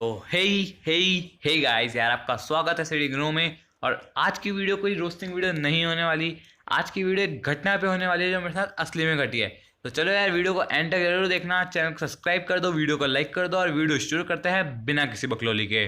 तो हे हे hey guys यार, आपका स्वागत है सिटी ग्रो में। और आज की वीडियो कोई रोस्टिंग वीडियो नहीं होने वाली। आज की वीडियो एक घटना पे होने वाली है जो मेरे साथ असली में घटी है। तो चलो यार, वीडियो को एंड तक जरूर देखना, चैनल को सब्सक्राइब कर दो, वीडियो को लाइक कर दो और वीडियो शुरू करते हैं बिना किसी बकलोली के।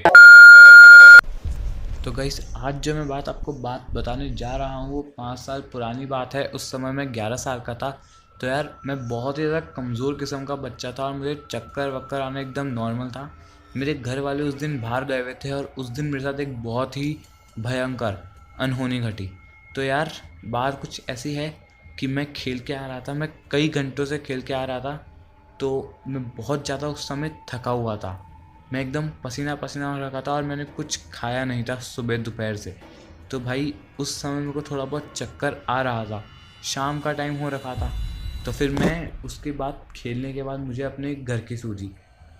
तो गाइस, आज जो मैं आपको बात बताने जा रहा हूँ वो 5 साल पुरानी बात है। उस समय मैं 11 साल का था। तो यार, मैं बहुत ही ज़्यादा कमज़ोर किस्म का बच्चा था और मुझे चक्कर वक्कर आना एकदम नॉर्मल था। मेरे घर वाले उस दिन बाहर गए हुए थे और उस दिन मेरे साथ एक बहुत ही भयंकर अनहोनी घटी। तो यार, बात कुछ ऐसी है कि मैं खेल के आ रहा था, मैं कई घंटों से खेल के आ रहा था। तो मैं बहुत ज़्यादा उस समय थका हुआ था, मैं एकदम पसीना पसीना हो रखा था और मैंने कुछ खाया नहीं था सुबह दोपहर से। तो भाई, उस समय मेरे को थोड़ा बहुत चक्कर आ रहा था, शाम का टाइम हो रखा था। तो फिर मैं उसके बाद खेलने के बाद मुझे अपने घर की सूझी,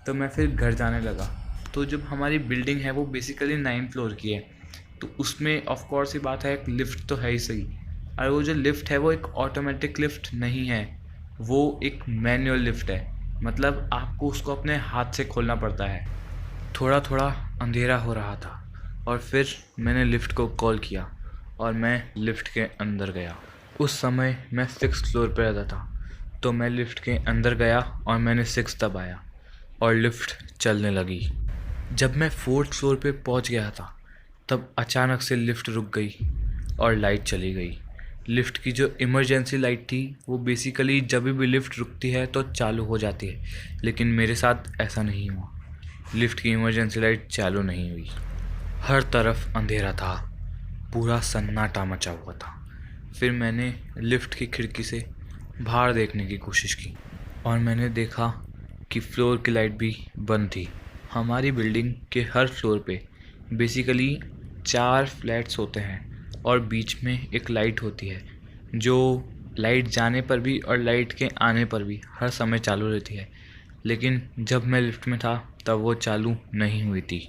तो मैं फिर घर जाने लगा। तो जब हमारी बिल्डिंग है वो बेसिकली 9th फ्लोर की है, तो उसमें ऑफ कोर्स ही बात है, एक लिफ्ट तो है ही सही। और वो जो लिफ्ट है वो एक ऑटोमेटिक लिफ्ट नहीं है, वो एक मैनुअल लिफ्ट है। मतलब आपको उसको अपने हाथ से खोलना पड़ता है। थोड़ा थोड़ा अंधेरा हो रहा था और फिर मैंने लिफ्ट को कॉल किया और मैं लिफ्ट के अंदर गया। उस समय मैं 6th फ्लोर पर रहता था। तो मैं लिफ्ट के अंदर गया और मैंने 6 दबाया और लिफ्ट चलने लगी। जब मैं 4th फ्लोर पे पहुंच गया था, तब अचानक से लिफ्ट रुक गई और लाइट चली गई। लिफ्ट की जो इमरजेंसी लाइट थी वो बेसिकली जब भी लिफ्ट रुकती है तो चालू हो जाती है, लेकिन मेरे साथ ऐसा नहीं हुआ। लिफ्ट की इमरजेंसी लाइट चालू नहीं हुई। हर तरफ अंधेरा था, पूरा सन्नाटा मचा हुआ था। फिर मैंने लिफ्ट की खिड़की से बाहर देखने की कोशिश की और मैंने देखा कि फ्लोर की लाइट भी बंद थी। हमारी बिल्डिंग के हर फ्लोर पे बेसिकली 4 फ्लैट्स होते हैं और बीच में एक लाइट होती है जो लाइट जाने पर भी और लाइट के आने पर भी हर समय चालू रहती है। लेकिन जब मैं लिफ्ट में था तब वो चालू नहीं हुई थी।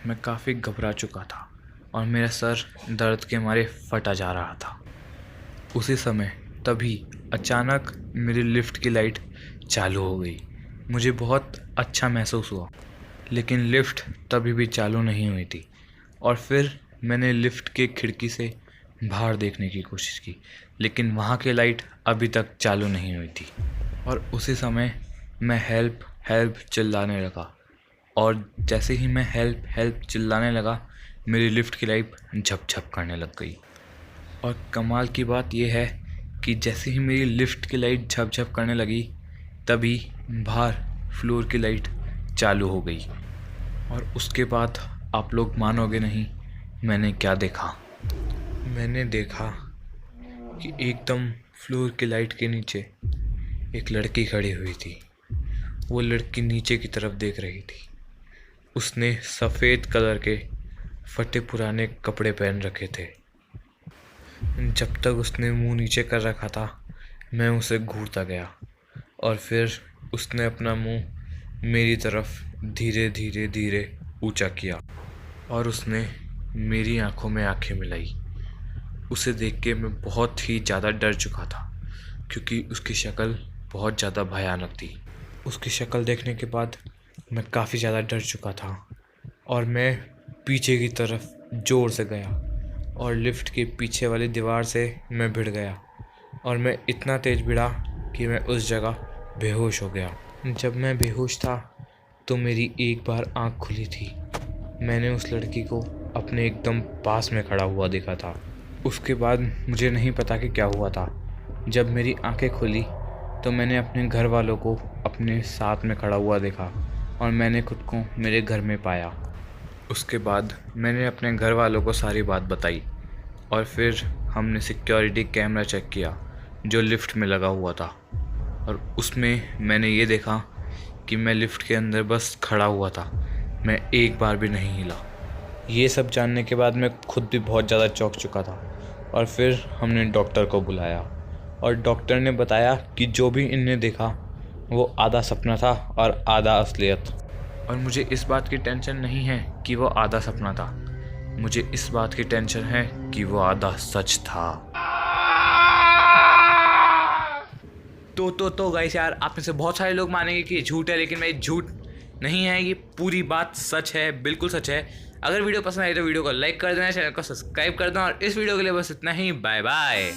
मैं काफ़ी घबरा चुका था और मेरा सर दर्द के मारे फटा जा रहा था। उसी समय तभी अचानक मेरी लिफ्ट की लाइट चालू हो गई। मुझे बहुत अच्छा महसूस हुआ, लेकिन लिफ्ट तभी भी चालू नहीं हुई थी। और फिर मैंने लिफ्ट के खिड़की से बाहर देखने की कोशिश की, लेकिन वहाँ की लाइट अभी तक चालू नहीं हुई थी। और उसी समय मैं हेल्प हेल्प चिल्लाने लगा और जैसे ही मैं हेल्प हेल्प चिल्लाने लगा, मेरी लिफ्ट की लाइट झप झप करने लग गई। और कमाल की बात यह है कि जैसे ही मेरी लिफ्ट की लाइट झप झप करने लगी, तभी बाहर फ्लोर की लाइट चालू हो गई। और उसके बाद आप लोग मानोगे नहीं, मैंने क्या देखा। मैंने देखा कि एकदम फ्लोर की लाइट के नीचे एक लड़की खड़ी हुई थी। वो लड़की नीचे की तरफ देख रही थी। उसने सफ़ेद कलर के फटे पुराने कपड़े पहन रखे थे। जब तक उसने मुंह नीचे कर रखा था, मैं उसे घूरता गया और फिर उसने अपना मुंह मेरी तरफ धीरे धीरे धीरे ऊंचा किया और उसने मेरी आंखों में आंखें मिलाई। उसे देख के मैं बहुत ही ज़्यादा डर चुका था, क्योंकि उसकी शक्ल बहुत ज़्यादा भयानक थी। उसकी शक्ल देखने के बाद मैं काफ़ी ज़्यादा डर चुका था और मैं पीछे की तरफ ज़ोर से गया और लिफ्ट के पीछे वाली दीवार से मैं भिड़ गया। और मैं इतना तेज़ भिड़ा कि मैं उस जगह बेहोश हो गया। जब मैं बेहोश था तो मेरी एक बार आँख खुली थी। मैंने उस लड़की को अपने एकदम पास में खड़ा हुआ देखा था। उसके बाद मुझे नहीं पता कि क्या हुआ था। जब मेरी आंखें खुली तो मैंने अपने घर वालों को अपने साथ में खड़ा हुआ देखा और मैंने खुद को मेरे घर में पाया। उसके बाद मैंने अपने घर वालों को सारी बात बताई और फिर हमने सिक्योरिटी कैमरा चेक किया जो लिफ्ट में लगा हुआ था। और उसमें मैंने ये देखा कि मैं लिफ्ट के अंदर बस खड़ा हुआ था, मैं एक बार भी नहीं हिला। ये सब जानने के बाद मैं खुद भी बहुत ज़्यादा चौंक चुका था। और फिर हमने डॉक्टर को बुलाया और डॉक्टर ने बताया कि जो भी इनने देखा वो आधा सपना था और आधा असलियत। और मुझे इस बात की टेंशन नहीं है कि वो आधा सपना था, मुझे इस बात की टेंशन है कि वो आधा सच था। तो गाइस यार, आप में से बहुत सारे लोग मानेंगे कि ये झूठ है, लेकिन मैं झूठ नहीं है, ये पूरी बात सच है, बिल्कुल सच है। अगर वीडियो पसंद आई तो वीडियो को लाइक कर देना, चैनल को सब्सक्राइब कर देना, और इस वीडियो के लिए बस इतना ही। Bye bye.